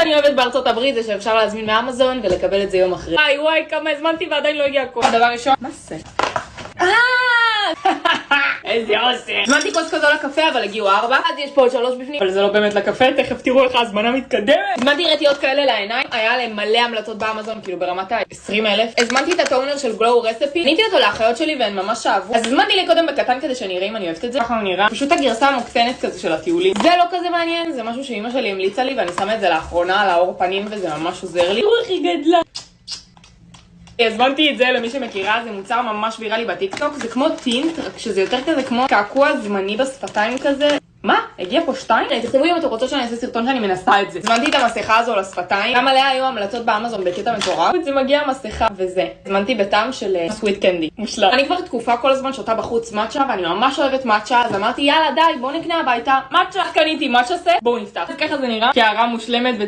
שאני אוהבת בארצות הברית זה שאפשר להזמין מאמזון ולקבל את זה יום אחרי. וואי, כמה הזמנתי ועדיין לא הגיע הכל. דבר ראשון, מה זה? איזה אוסף. הזמנתי כוס כזו לקפה, אבל הגיעו 4. אז יש פה עוד 3 בפנים, אבל זה לא באמת לקפה, תכף תראו איך ההזמנה מתקדמת. הזמנתי רטיות כאלה לעיניים, היה להם מלא המלצות באמזון, כאילו ברמת ה-20,000. הזמנתי את הטונר של גלו רסיפי, קניתי אותו לאחיות שלי והן ממש אהבו. אז הזמנתי לי קודם בקטן כדי שאני אראה אם אני אוהבת את זה. ככה הוא נראה, פשוט הגרסה המוקטנת כזה של הטיולים. זה לא כזה מעניין, זה משהו שאמא שלי המליצה לי ואני שמה את זה לאחרונה על האור פנים וזה ממש עוזר לי. איך היא גדלה. הזמנתי את זה למי שמכירה, זה מוצר ממש ויראלי בטיקטוק, זה כמו טינט, רק שזה יותר כזה כמו קעקוע זמני בשפתיים כזה. מה? הגיע פה 2? תכתבו אם אתם רוצות שאני אעשה סרטון שאני מנסה את זה. הזמנתי את המסכה הזו לשפתיים, גם עליה היו המלצות באמזון בקטע מטורף. זה מגיע המסכה וזה. הזמנתי בטעם של סוויט קנדי. מושלם. אני כבר תקופה כל הזמן שותה בחוץ מאצ'ה, ואני ממש אוהבת מאצ'ה, אז אמרתי יאללה די בואו נקנה הביתה מאצ'ה. קניתי מאצ'ה סט, בואו נפתח. אז ככה זה נראה, קערה מושלמת